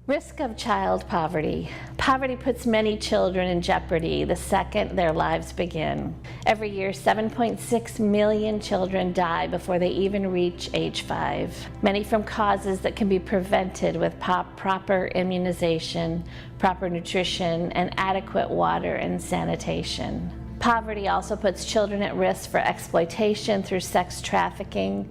Risk of child poverty. Poverty puts many children in jeopardy the second their lives begin. Every year, 7.6 million children die before they even reach age 5, many from causes that can be prevented with proper immunization, proper nutrition, and adequate water and sanitation. Poverty also puts children at risk for exploitation through sex trafficking,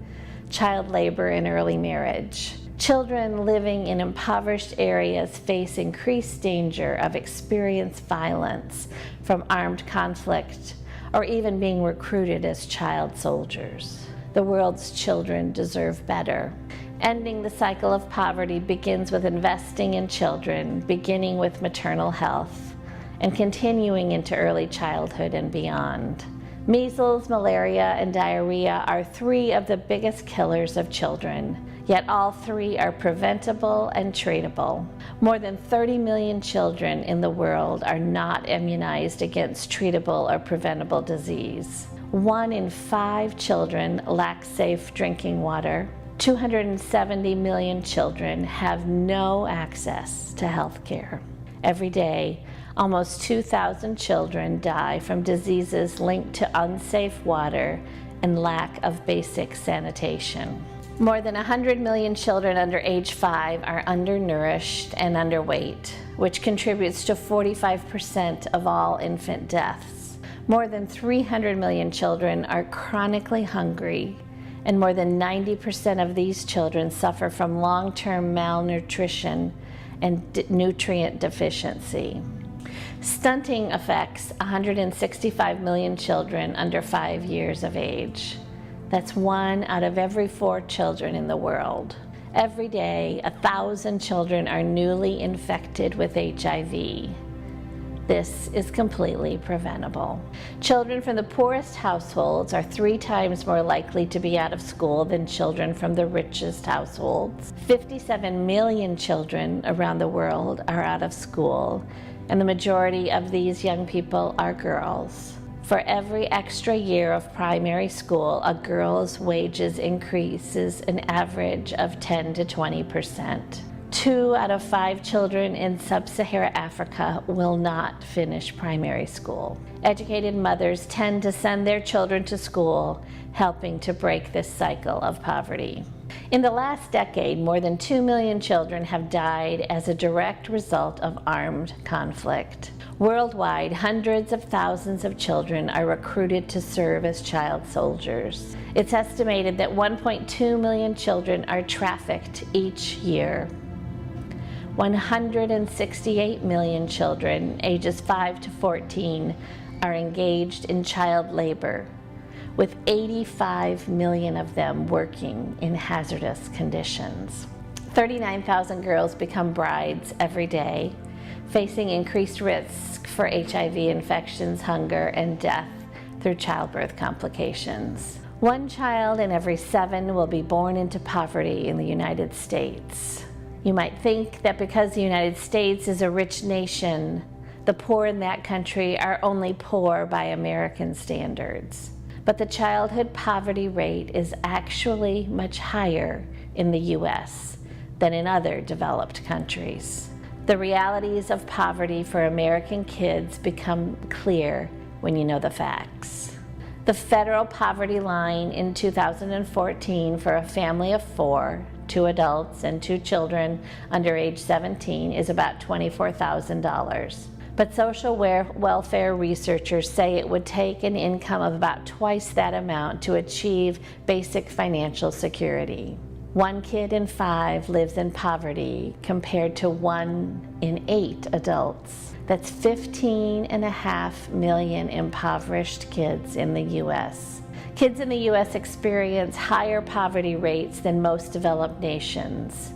child labor, and early marriage. Children living in impoverished areas face increased danger of experiencing violence from armed conflict or even being recruited as child soldiers. The world's children deserve better. Ending the cycle of poverty begins with investing in children, beginning with maternal health, and continuing into early childhood and beyond. Measles, malaria, and diarrhea are 3 of the biggest killers of children. Yet all 3 are preventable and treatable. More than 30 million children in the world are not immunized against treatable or preventable disease. 1 in 5 children lack safe drinking water. 270 million children have no access to health care. Every day, almost 2,000 children die from diseases linked to unsafe water and lack of basic sanitation. More than 100 million children under age 5 are undernourished and underweight, which contributes to 45% of all infant deaths. More than 300 million children are chronically hungry, and more than 90% of these children suffer from long-term malnutrition and nutrient deficiency. Stunting affects 165 million children under 5 years of age. That's 1 out of every 4 children in the world. Every day, 1,000 children are newly infected with HIV. This is completely preventable. Children from the poorest households are 3 times more likely to be out of school than children from the richest households. 57 million children around the world are out of school, and the majority of these young people are girls. For every extra year of primary school, a girl's wages increases an average of 10 to 20%. 2 out of 5 children in sub-Saharan Africa will not finish primary school. Educated mothers tend to send their children to school, helping to break this cycle of poverty. In the last decade, more than 2 million children have died as a direct result of armed conflict. Worldwide, hundreds of thousands of children are recruited to serve as child soldiers. It's estimated that 1.2 million children are trafficked each year. 168 million children, ages 5 to 14, are engaged in child labor, with 85 million of them working in hazardous conditions. 39,000 girls become brides every day, facing increased risk for HIV infections, hunger, and death through childbirth complications. 1 child in every 7 will be born into poverty in the United States. You might think that because the United States is a rich nation, the poor in that country are only poor by American standards. But the childhood poverty rate is actually much higher in the U.S. than in other developed countries. The realities of poverty for American kids become clear when you know the facts. The federal poverty line in 2014 for a family of 4, 2 adults and 2 children under age 17, is about $24,000. But social welfare researchers say it would take an income of about twice that amount to achieve basic financial security. 1 kid in 5 lives in poverty compared to 1 in 8 adults. That's 15.5 million impoverished kids in the U.S. Kids in the U.S. experience higher poverty rates than most developed nations.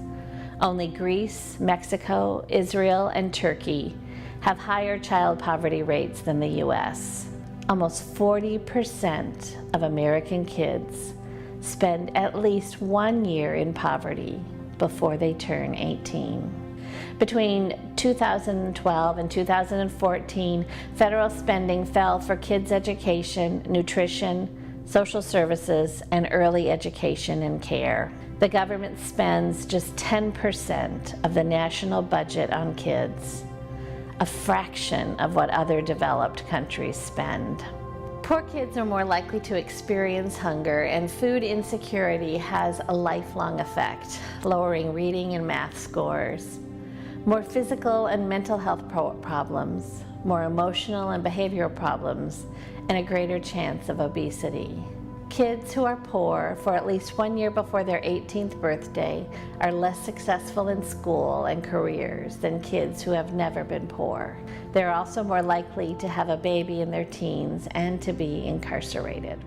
Only Greece, Mexico, Israel, and Turkey have higher child poverty rates than the U.S. Almost 40% of American kids spend at least 1 year in poverty before they turn 18. Between 2012 and 2014, federal spending fell for kids' education, nutrition, social services, and early education and care. The government spends just 10% of the national budget on kids, a fraction of what other developed countries spend. Poor kids are more likely to experience hunger, and food insecurity has a lifelong effect, lowering reading and math scores. More physical and mental health problems, more emotional and behavioral problems, and a greater chance of obesity. Kids who are poor for at least 1 year before their 18th birthday are less successful in school and careers than kids who have never been poor. They're also more likely to have a baby in their teens and to be incarcerated.